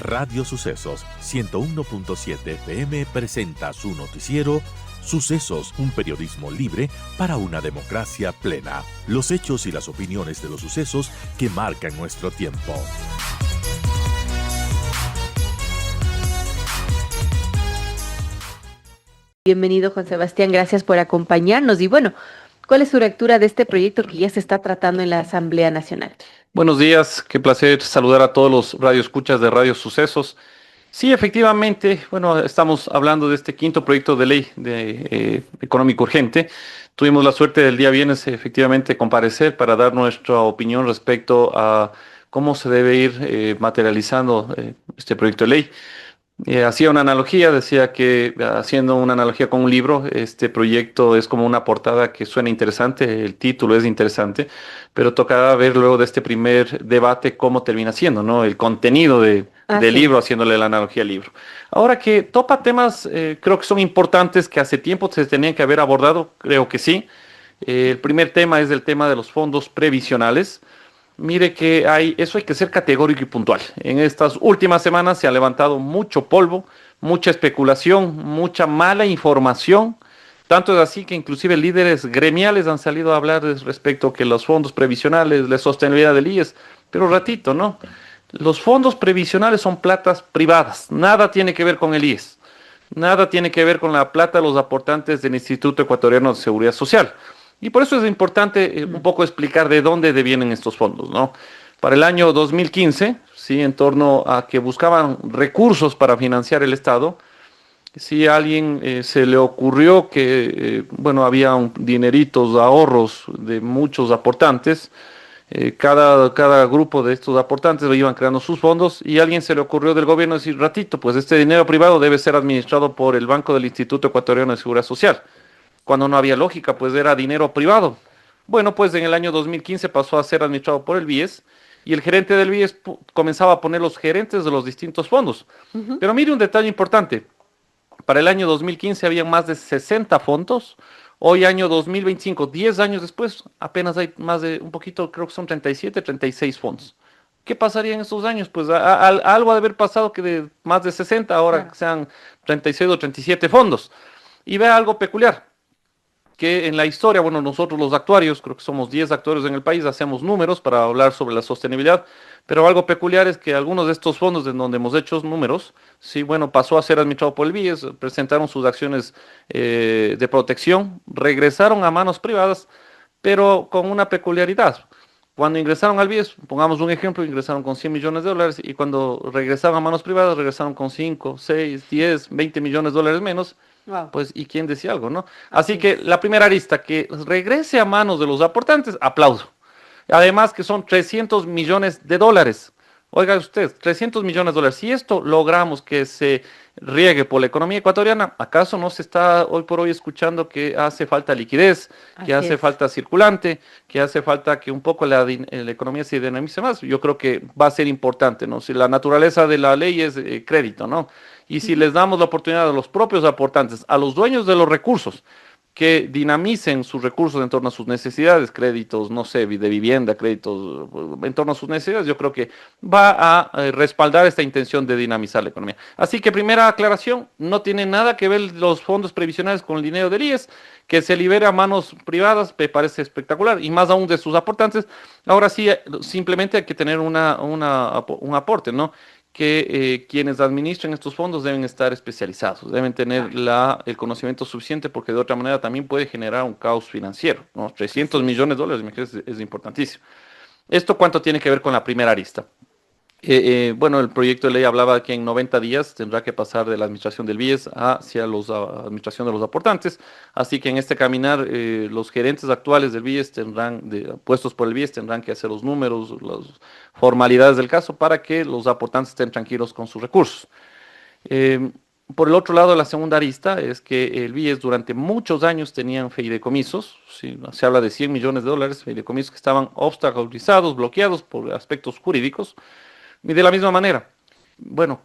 Radio Sucesos 101.7 FM presenta su noticiero Sucesos, un periodismo libre para una democracia plena. Los hechos y las opiniones de los sucesos que marcan nuestro tiempo. Bienvenido, Juan Sebastián, gracias por acompañarnos. Y bueno, ¿cuál es su lectura de este proyecto que ya se está tratando en la Asamblea Nacional? Buenos días, qué placer saludar a todos los radioescuchas de Radio Sucesos. Sí, efectivamente, bueno, estamos hablando de este quinto proyecto de ley económico urgente. Tuvimos la suerte del día viernes, efectivamente, comparecer para dar nuestra opinión respecto a cómo se debe ir materializando este proyecto de ley. Hacía una analogía, decía que haciendo una analogía con un libro, este proyecto es como una portada que suena interesante, el título es interesante, pero tocará ver luego de este primer debate cómo termina siendo, ¿no? El contenido del libro, haciéndole la analogía al libro. Ahora que topa temas, creo que son importantes, que hace tiempo se tenían que haber abordado, creo que sí. El primer tema es el tema de los fondos previsionales. Mire que eso hay que ser categórico y puntual. En estas últimas semanas se ha levantado mucho polvo, mucha especulación, mucha mala información. Tanto es así que inclusive líderes gremiales han salido a hablar respecto a que los fondos previsionales, la sostenibilidad del IES, pero ratito, ¿no? Los fondos previsionales son platas privadas, nada tiene que ver con el IES, nada tiene que ver con la plata de los aportantes del Instituto Ecuatoriano de Seguridad Social. Y por eso es importante un poco explicar de dónde devienen estos fondos, ¿no? Para el año 2015, sí, en torno a que buscaban recursos para financiar el Estado, si a alguien se le ocurrió que, bueno, había dineritos, ahorros de muchos aportantes, cada grupo de estos aportantes lo iban creando sus fondos y a alguien se le ocurrió del gobierno decir, ratito, pues este dinero privado debe ser administrado por el Banco del Instituto Ecuatoriano de Seguridad Social. Cuando no había lógica, pues era dinero privado. Bueno, pues en el año 2015 pasó a ser administrado por el BIES y el gerente del BIES comenzaba a poner los gerentes de los distintos fondos. Pero mire un detalle importante. Para el año 2015 había más de 60 fondos. Hoy, año 2025, 10 años después, apenas hay más de un poquito, creo que son 37, 36 fondos. ¿Qué pasaría en estos años? Pues algo ha de haber pasado que de más de 60 ahora sean 36 o 37 fondos. Y vea algo peculiar, que en la historia, bueno, nosotros los actuarios, creo que somos 10 actuarios en el país, hacemos números para hablar sobre la sostenibilidad, pero algo peculiar es que algunos de estos fondos en donde hemos hecho números, sí, bueno, pasó a ser administrado por el BIES, presentaron sus acciones de protección, regresaron a manos privadas, pero con una peculiaridad. Cuando ingresaron al BIES, pongamos un ejemplo, ingresaron con 100 millones de dólares y cuando regresaron a manos privadas, regresaron con 5, 6, 10, 20 millones de dólares menos. Wow. Pues, ¿y quién decía algo, no? Así que la primera arista, que regrese a manos de los aportantes, aplaudo. Además que son 300 millones de dólares. Oiga usted, 300 millones de dólares. Si esto logramos que se riegue por la economía ecuatoriana, ¿acaso no se está hoy por hoy escuchando que hace falta liquidez, que hace falta circulante, que hace falta que un poco la economía se dinamice más? Yo creo que va a ser importante, ¿no? Si la naturaleza de la ley es crédito, ¿no? Y si les damos la oportunidad a los propios aportantes, a los dueños de los recursos, que dinamicen sus recursos en torno a sus necesidades, créditos, no sé, de vivienda, créditos en torno a sus necesidades, yo creo que va a respaldar esta intención de dinamizar la economía. Así que primera aclaración, no tiene nada que ver los fondos previsionales con el dinero del IES, que se libere a manos privadas, me parece espectacular, y más aún de sus aportantes. Ahora sí, simplemente hay que tener un aporte, ¿no? Que quienes administran estos fondos deben estar especializados, deben tener el conocimiento suficiente porque de otra manera también puede generar un caos financiero, ¿no? 300 millones de dólares es importantísimo. ¿Esto cuánto tiene que ver con la primera arista? Bueno, el proyecto de ley hablaba que en 90 días tendrá que pasar de la administración del BIES hacia la administración de los aportantes, así que en este caminar los gerentes actuales del BIES puestos por el BIES tendrán que hacer los números, las formalidades del caso para que los aportantes estén tranquilos con sus recursos. Por el otro lado, la segunda arista es que el BIES durante muchos años tenían fideicomisos, ¿sí? Se habla de 100 millones de dólares, fideicomisos que estaban obstaculizados, bloqueados por aspectos jurídicos. Y de la misma manera, bueno,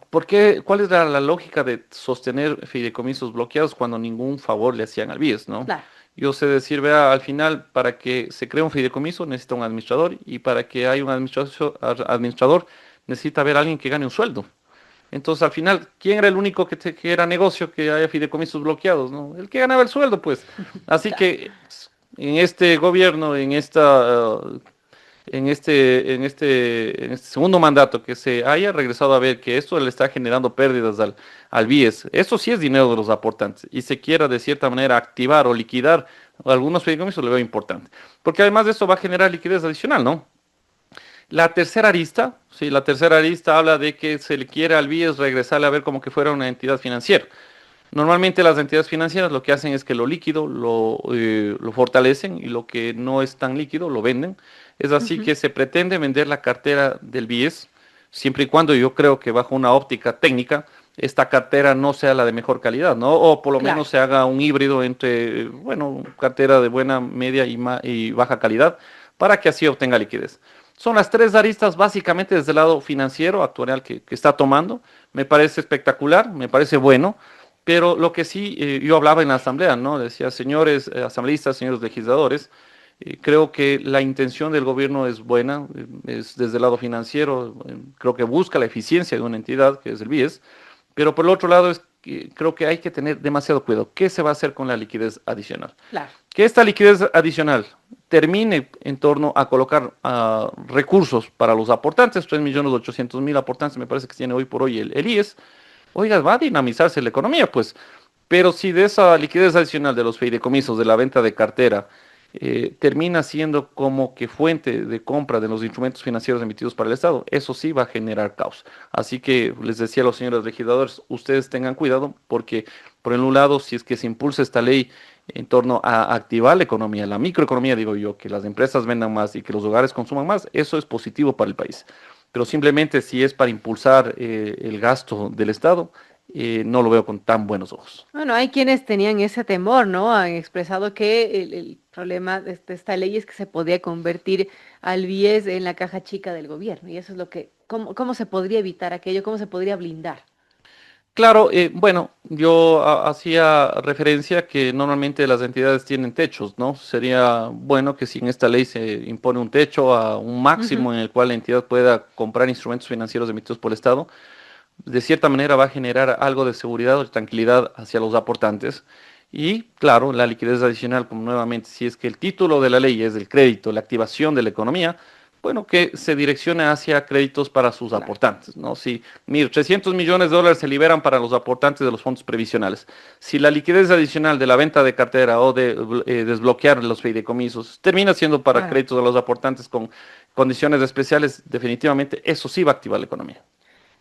¿cuál es la lógica de sostener fideicomisos bloqueados cuando ningún favor le hacían al BIES, ¿no? Claro. Yo sé decir, vea, al final, para que se cree un fideicomiso necesita un administrador y para que haya un administrador necesita haber alguien que gane un sueldo. Entonces, al final, ¿quién era el único que era negocio que haya fideicomisos bloqueados, ¿no? El que ganaba el sueldo, pues. Así Claro. que en este gobierno, en este segundo mandato que se haya regresado a ver que esto le está generando pérdidas al BIES, eso sí es dinero de los aportantes, y se quiera de cierta manera activar o liquidar algunos fideicomisos, lo veo importante. Porque además de eso va a generar liquidez adicional, ¿no? La tercera arista, sí, la tercera arista habla de que se le quiere al BIES regresarle a ver como que fuera una entidad financiera. Normalmente las entidades financieras lo que hacen es que lo líquido lo fortalecen y lo que no es tan líquido lo venden. Es así Ujú. que se pretende vender la cartera del BIES, siempre y cuando yo creo que bajo una óptica técnica, esta cartera no sea la de mejor calidad, ¿no? O por lo menos Claro. se haga un híbrido entre, bueno, cartera de buena, media y baja calidad para que así obtenga liquidez. Son las tres aristas básicamente desde el lado financiero actual que está tomando. Me parece espectacular, me parece bueno. Pero lo que sí, yo hablaba en la asamblea, ¿no? Decía, señores asambleístas, señores legisladores, creo que la intención del gobierno es buena, es desde el lado financiero, creo que busca la eficiencia de una entidad, que es el BIES, pero por el otro lado es que creo que hay que tener demasiado cuidado. ¿Qué se va a hacer con la liquidez adicional? Claro. Que esta liquidez adicional termine en torno a colocar recursos para los aportantes, 3.800.000 aportantes me parece que tiene hoy por hoy el IES. Oiga, va a dinamizarse la economía, pues. Pero si de esa liquidez adicional de los fideicomisos, de la venta de cartera, termina siendo como que fuente de compra de los instrumentos financieros emitidos para el Estado, eso sí va a generar caos. Así que les decía a los señores legisladores, ustedes tengan cuidado porque, por un lado, si es que se impulsa esta ley en torno a activar la economía, la microeconomía, digo yo, que las empresas vendan más y que los hogares consuman más, eso es positivo para el país. Pero simplemente si es para impulsar el gasto del Estado, no lo veo con tan buenos ojos. Bueno, hay quienes tenían ese temor, ¿no? Han expresado que el problema de esta ley es que se podía convertir al BIES en la caja chica del gobierno. Y eso es lo que, ¿cómo se podría evitar aquello? ¿Cómo se podría blindar? Claro, bueno, yo hacía referencia que normalmente las entidades tienen techos, ¿no? Sería bueno que si en esta ley se impone un techo a un Ujú. máximo en el cual la entidad pueda comprar instrumentos financieros emitidos por el Estado, de cierta manera va a generar algo de seguridad o de tranquilidad hacia los aportantes. Y claro, la liquidez adicional, como nuevamente, si es que el título de la ley es el crédito, la activación de la economía, bueno, que se direccione hacia créditos para sus Claro. aportantes, ¿no? Si, mire, 300 millones de dólares se liberan para los aportantes de los fondos previsionales. Si la liquidez adicional de la venta de cartera o de desbloquear los fideicomisos termina siendo para Claro. créditos de los aportantes con condiciones especiales, definitivamente eso sí va a activar la economía.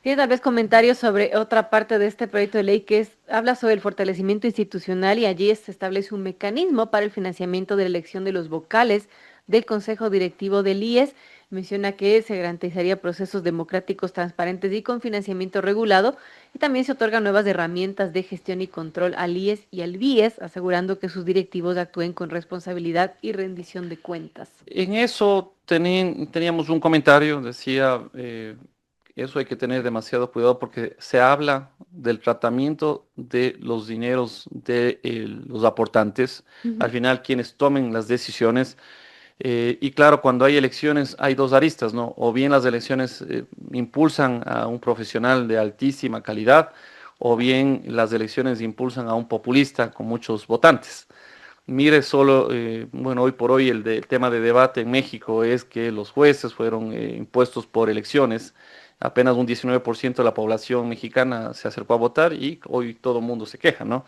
Tiene tal vez comentarios sobre otra parte de este proyecto de ley que habla sobre el fortalecimiento institucional y allí se establece un mecanismo para el financiamiento de la elección de los vocales del Consejo Directivo del IES. Menciona que se garantizaría procesos democráticos transparentes y con financiamiento regulado y también se otorgan nuevas herramientas de gestión y control al IES y al BIES, asegurando que sus directivos actúen con responsabilidad y rendición de cuentas. En eso teníamos un comentario, decía, eso hay que tener demasiado cuidado porque se habla del tratamiento de los dineros de los aportantes, al Ujú. final quienes tomen las decisiones. Y claro, cuando hay elecciones hay dos aristas, ¿no? O bien las elecciones impulsan a un profesional de altísima calidad, o bien las elecciones impulsan a un populista con muchos votantes. Mire solo, bueno, hoy por hoy el tema de debate en México es que los jueces fueron impuestos por elecciones. Apenas un 19% de la población mexicana se acercó a votar y hoy todo el mundo se queja, ¿no?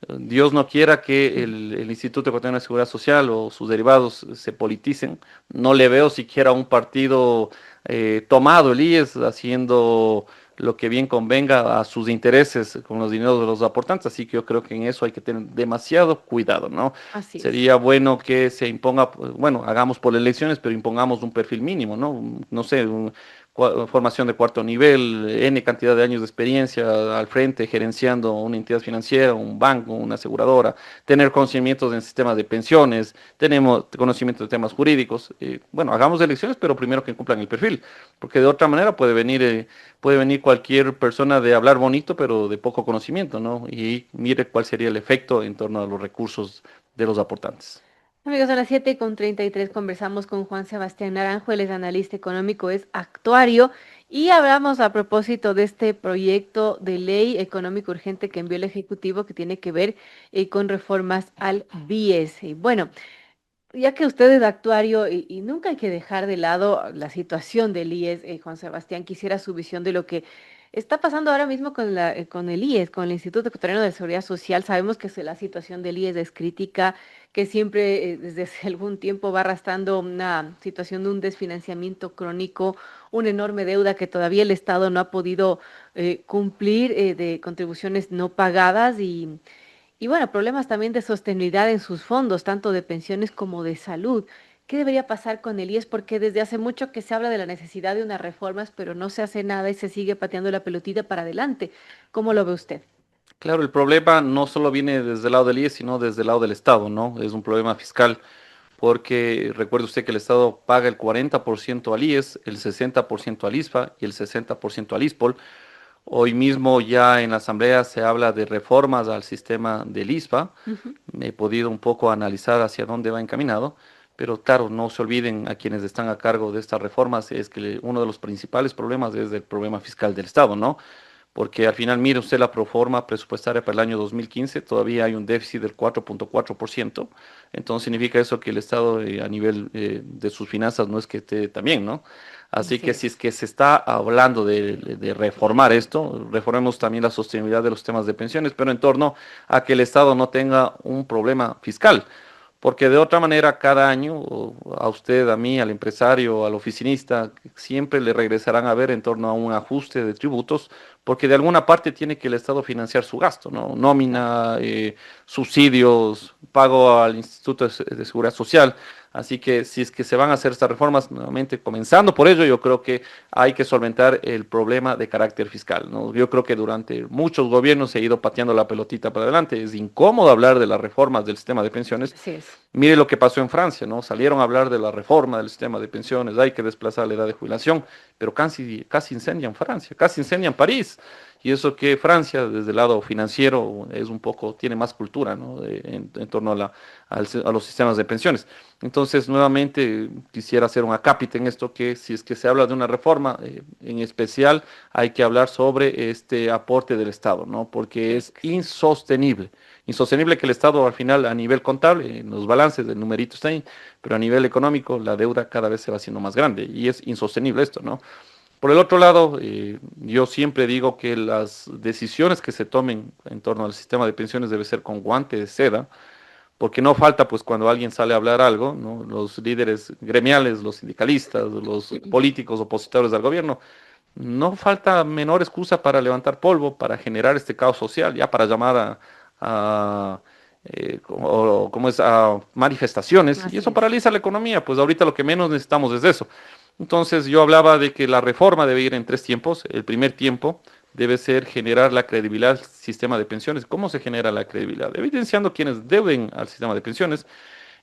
Dios no quiera que el Instituto Ecuatoriano de Seguridad Social o sus derivados se politicen. No le veo siquiera un partido tomado el IES haciendo lo que bien convenga a sus intereses con los dineros de los aportantes. Así que yo creo que en eso hay que tener demasiado cuidado, ¿no? Así es. Sería bueno que se imponga, pues, bueno, hagamos por elecciones, pero impongamos un perfil mínimo, ¿no? No sé, formación de cuarto nivel, N cantidad de años de experiencia al frente, gerenciando una entidad financiera, un banco, una aseguradora, tener conocimientos en sistemas de pensiones, tenemos conocimientos de temas jurídicos. Bueno, hagamos elecciones, pero primero que cumplan el perfil, porque de otra manera puede venir cualquier persona de hablar bonito, pero de poco conocimiento, ¿no? Y mire cuál sería el efecto en torno a los recursos de los aportantes. Amigos, a las 7:33 conversamos con Juan Sebastián Naranjo, él es analista económico, es actuario, y hablamos a propósito de este proyecto de ley económico urgente que envió el Ejecutivo que tiene que ver con reformas al BIES. Y bueno, ya que usted es actuario y nunca hay que dejar de lado la situación del IES, Juan Sebastián, quisiera su visión de lo que está pasando ahora mismo con el IES, con el Instituto Ecuatoriano de Seguridad Social. Sabemos que la situación del IES es crítica, que siempre desde hace algún tiempo va arrastrando una situación de un desfinanciamiento crónico, una enorme deuda que todavía el Estado no ha podido cumplir, de contribuciones no pagadas y bueno, problemas también de sostenibilidad en sus fondos, tanto de pensiones como de salud. ¿Qué debería pasar con el IES? Porque desde hace mucho que se habla de la necesidad de unas reformas, pero no se hace nada y se sigue pateando la pelotita para adelante. ¿Cómo lo ve usted? Claro, el problema no solo viene desde el lado del IES, sino desde el lado del Estado, ¿no? Es un problema fiscal, porque recuerde usted que el Estado paga el 40% al IES, el 60% al ISFA y el 60% al ISPOL. Hoy mismo ya en la Asamblea se habla de reformas al sistema del ISFA. Ujú. He podido un poco analizar hacia dónde va encaminado, pero claro, no se olviden a quienes están a cargo de estas reformas, es que uno de los principales problemas es el problema fiscal del Estado, ¿no? Porque al final, mire usted la proforma presupuestaria para el año 2015, todavía hay un déficit del 4.4%, entonces significa eso que el Estado a nivel de sus finanzas no es que esté también, ¿no? Así Así que si es. es que se está hablando de reformar esto, reformemos también la sostenibilidad de los temas de pensiones, pero en torno a que el Estado no tenga un problema fiscal. Porque de otra manera, cada año, a usted, a mí, al empresario, al oficinista, siempre le regresarán a ver en torno a un ajuste de tributos, porque de alguna parte tiene que el Estado financiar su gasto, ¿no? Claro. Nómina, subsidios, pago al Instituto de Seguridad Social. Así que si es que se van a hacer estas reformas, nuevamente comenzando por ello, yo creo que hay que solventar el problema de carácter fiscal, ¿no? Yo creo que durante muchos gobiernos se ha ido pateando la pelotita para adelante. Es incómodo hablar de las reformas del sistema de pensiones. Así es. Mire lo que pasó en Francia, ¿no? Salieron a hablar de la reforma del sistema de pensiones, hay que desplazar la edad de jubilación, pero casi incendian Francia, casi incendian París. Y eso que Francia, desde el lado financiero, es un poco, tiene más cultura, ¿no? En torno a los sistemas de pensiones. Entonces, nuevamente, quisiera hacer un acápite en esto, que si es que se habla de una reforma, en especial hay que hablar sobre este aporte del Estado, ¿no? Porque Claro es que sí. insostenible. Insostenible que el Estado al final a nivel contable, en los balances del numerito está ahí, pero a nivel económico la deuda cada vez se va haciendo más grande y es insostenible esto, ¿no? Por el otro lado, yo siempre digo que las decisiones que se tomen en torno al sistema de pensiones debe ser con guante de seda, porque no falta, pues, cuando alguien sale a hablar algo, ¿no? Los líderes gremiales, los sindicalistas, los políticos opositores al gobierno, no falta menor excusa para levantar polvo, para generar este caos social, ya para llamar a manifestaciones, y Así eso es. paraliza la economía, pues ahorita lo que menos necesitamos es eso. Entonces yo hablaba de que la reforma debe ir en tres tiempos. El primer tiempo debe ser generar la credibilidad al sistema de pensiones. ¿Cómo se genera la credibilidad? Evidenciando quienes deben al sistema de pensiones,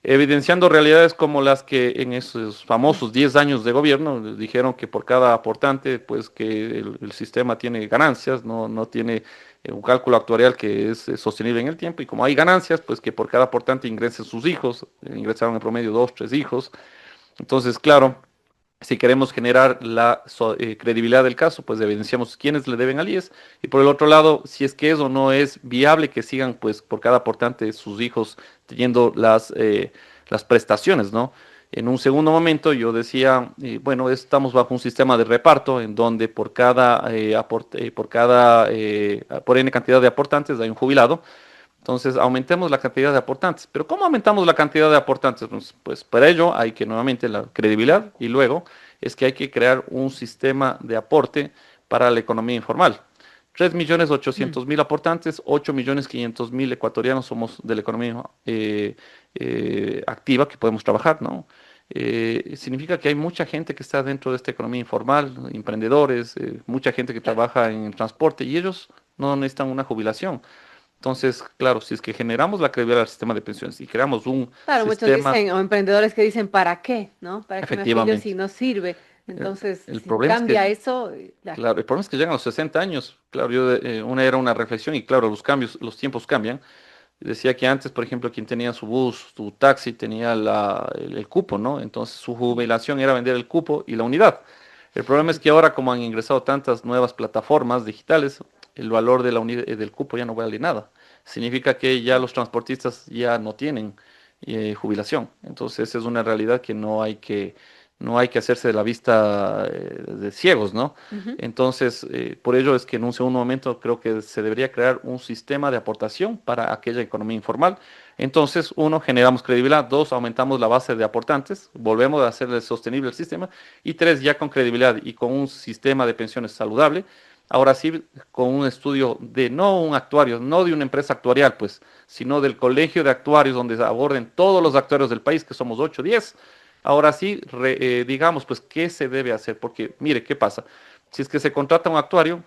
evidenciando realidades como las que en esos famosos 10 años de gobierno dijeron que por cada aportante, pues que el sistema tiene ganancias, no tiene un cálculo actuarial que es sostenible en el tiempo, y como hay ganancias, pues que por cada aportante ingresen sus hijos, ingresaron en promedio dos, tres hijos. Entonces, claro, si queremos generar la credibilidad del caso, pues evidenciamos quiénes le deben al IES. Y por el otro lado, si es que eso no es viable, que sigan pues por cada aportante sus hijos teniendo las prestaciones, ¿no? En un segundo momento yo decía, bueno, estamos bajo un sistema de reparto en donde por N cantidad de aportantes hay un jubilado. Entonces, aumentemos la cantidad de aportantes. Pero ¿cómo aumentamos la cantidad de aportantes? Pues para ello hay que nuevamente la credibilidad, y luego es que hay que crear un sistema de aporte para la economía informal. 3.800.000 aportantes, 8.500.000 ecuatorianos somos de la economía activa que podemos trabajar, ¿no? Significa que hay mucha gente que está dentro de esta economía informal, emprendedores, mucha gente que Claro. trabaja en el transporte, y ellos no necesitan una jubilación. Entonces, claro, si es que generamos la credibilidad del sistema de pensiones y creamos un Claro, muchos sistema, dicen, o emprendedores que dicen, ¿para qué? ¿No? ¿Para qué me afilio si efectivamente, no sirve? eh, Entonces, el si problema es que, cambia eso, claro. claro, el problema es que llegan a los 60 años, claro, una era una reflexión, y claro, los cambios, los tiempos cambian, Decía que antes, por ejemplo, quien tenía su bus, su taxi, tenía el cupo, ¿no? Entonces su jubilación era vender el cupo y la unidad. El problema es que ahora, como han ingresado tantas nuevas plataformas digitales, el valor de del cupo ya no vale nada. Significa que ya los transportistas ya no tienen jubilación. Entonces es una realidad que no hay que hacerse de la vista de ciegos, ¿no? Ujú. Entonces, por ello es que en un segundo momento creo que se debería crear un sistema de aportación para aquella economía informal. Entonces, uno, generamos credibilidad; dos, aumentamos la base de aportantes, volvemos a hacerle sostenible el sistema; y tres, ya con credibilidad y con un sistema de pensiones saludable, ahora sí, con un estudio de no un actuario, no de una empresa actuarial, pues, sino del colegio de actuarios donde aborden todos los actuarios del país, que somos 8 o 10. Ahora sí, digamos, pues, ¿qué se debe hacer? Porque, mire, ¿qué pasa? Si es que se contrata un actuario,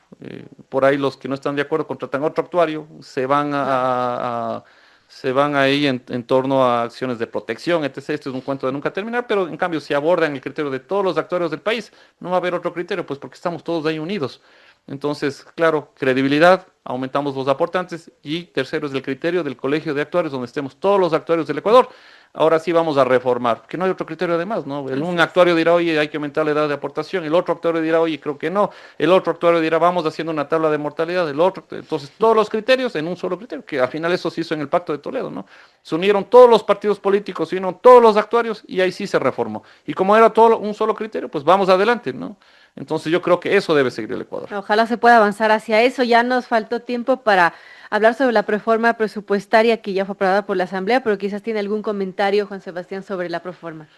por ahí los que no están de acuerdo contratan otro actuario, Claro. se van ahí en torno a acciones de protección, etc. Este es un cuento de nunca terminar, pero en cambio, si abordan el criterio de todos los actuarios del país, no va a haber otro criterio, pues porque estamos todos ahí unidos. Entonces, claro, credibilidad, aumentamos los aportantes; y tercero es el criterio del colegio de actuarios, donde estemos todos los actuarios del Ecuador. Ahora sí vamos a reformar, que no hay otro criterio además, ¿no? Un Así es. actuario dirá, oye, hay que aumentar la edad de aportación; el otro actuario dirá, oye, creo que no; el otro actuario dirá, vamos haciendo una tabla de mortalidad; el otro, entonces todos los criterios en un solo criterio, que al final eso se hizo en el Pacto de Toledo, ¿no? Se unieron todos los partidos políticos, se unieron todos los actuarios, y ahí sí se reformó. Y como era todo un solo criterio, pues vamos adelante, ¿no? Entonces yo creo que eso debe seguir el Ecuador. Ojalá se pueda avanzar hacia eso. Ya nos faltó tiempo para hablar sobre la reforma presupuestaria que ya fue aprobada por la Asamblea, pero quizás tiene algún comentario, Juan Sebastián, sobre la reforma.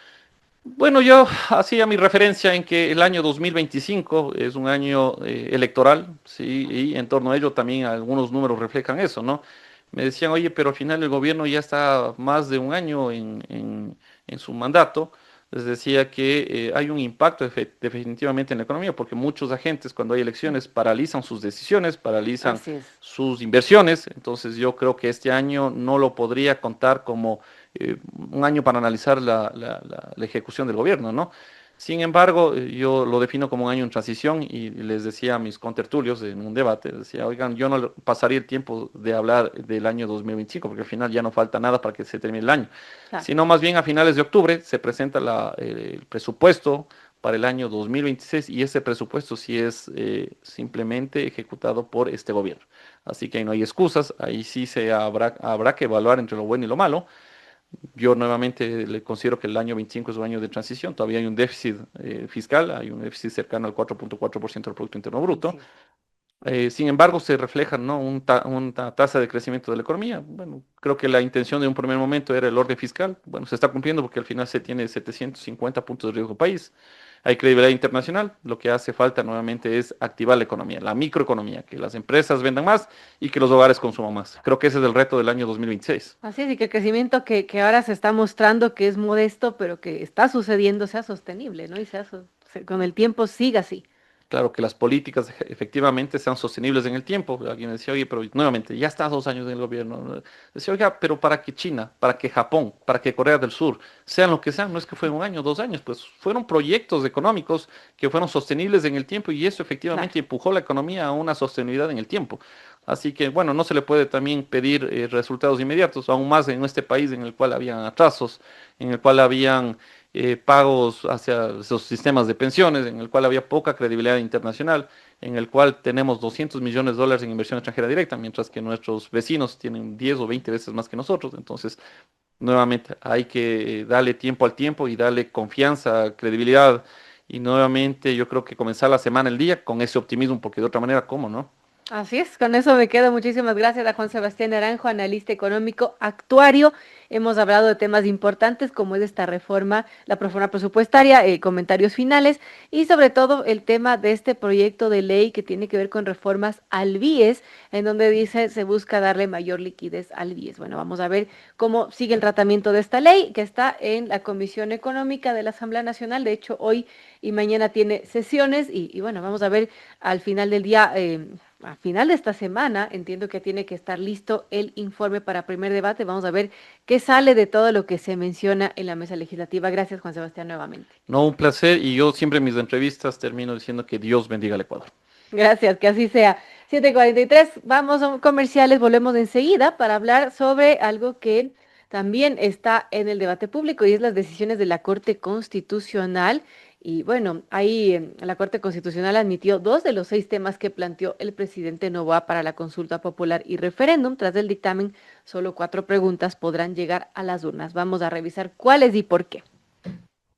Bueno, yo hacía mi referencia en que el año 2025 es un año electoral, sí, y en torno a ello también algunos números reflejan eso, ¿no? Me decían, oye, pero al final el gobierno ya está más de un año en su mandato. Les decía que hay un impacto definitivamente en la economía, porque muchos agentes, cuando hay elecciones, paralizan sus decisiones, paralizan Así es. sus inversiones. Entonces yo creo que este año no lo podría contar como un año para analizar la ejecución del gobierno, ¿no? Sin embargo, yo lo defino como un año en transición, y les decía a mis contertulios en un debate, decía, oigan, yo no pasaría el tiempo de hablar del año 2025, porque al final ya no falta nada para que se termine el año, Claro. sino más bien a finales de octubre se presenta el presupuesto para el año 2026, y ese presupuesto sí es simplemente ejecutado por este gobierno. Así que ahí no hay excusas, ahí sí habrá que evaluar entre lo bueno y lo malo. Yo nuevamente le considero que el año 25 es un año de transición; todavía hay un déficit fiscal, hay un déficit cercano al 4.4% del Producto Interno Bruto. Así es. Sin embargo, se refleja, ¿no?, una tasa de crecimiento de la economía. Bueno, creo que la intención de un primer momento era el orden fiscal. Bueno, se está cumpliendo, porque al final se tiene 750 puntos de riesgo país. Hay credibilidad internacional. Lo que hace falta nuevamente es activar la economía, la microeconomía, que las empresas vendan más y que los hogares consuman más. Creo que ese es el reto del año 2026. Así es, y que el crecimiento que ahora se está mostrando que es modesto, pero que está sucediendo, sea sostenible, ¿no? Y con el tiempo siga así. Claro, que las políticas efectivamente sean sostenibles en el tiempo. Alguien decía, oye, pero nuevamente, ya está 2 años en el gobierno, ¿no? Decía, oiga, pero para que China, para que Japón, para que Corea del Sur, sean lo que sean, no es que fue un año, 2 años, pues fueron proyectos económicos que fueron sostenibles en el tiempo, y eso Claro. efectivamente empujó la economía a una sostenibilidad en el tiempo. Así que, bueno, no se le puede también pedir resultados inmediatos, aún más en este país en el cual habían atrasos, en el cual habían pagos hacia esos sistemas de pensiones, en el cual había poca credibilidad internacional, en el cual tenemos 200 millones de dólares en inversión extranjera directa, mientras que nuestros vecinos tienen 10 o 20 veces más que nosotros. Entonces, nuevamente, hay que darle tiempo al tiempo y darle confianza, credibilidad, y nuevamente yo creo que comenzar la semana, el día, con ese optimismo, porque de otra manera, ¿cómo no? Así es, con eso me quedo. Muchísimas gracias a Juan Sebastián Naranjo, analista económico, actuario. Hemos hablado de temas importantes como es esta reforma, la reforma presupuestaria, comentarios finales y sobre todo el tema de este proyecto de ley que tiene que ver con reformas al BIES, en donde dice se busca darle mayor liquidez al BIES. Bueno, vamos a ver cómo sigue el tratamiento de esta ley que está en la Comisión Económica de la Asamblea Nacional. De hecho, hoy y mañana tiene sesiones y bueno, vamos a ver al final del día. A final de esta semana, entiendo que tiene que estar listo el informe para primer debate. Vamos a ver qué sale de todo lo que se menciona en la mesa legislativa. Gracias, Juan Sebastián, nuevamente. No, un placer, y yo siempre en mis entrevistas termino diciendo que Dios bendiga al Ecuador. Gracias, que así sea. 7:43, vamos a comerciales, volvemos enseguida para hablar sobre algo que también está en el debate público y es las decisiones de la Corte Constitucional. Y bueno, ahí la Corte Constitucional admitió 2 de los 6 temas que planteó el presidente Noboa para la consulta popular y referéndum. Tras el dictamen, solo 4 preguntas podrán llegar a las urnas. Vamos a revisar cuáles y por qué.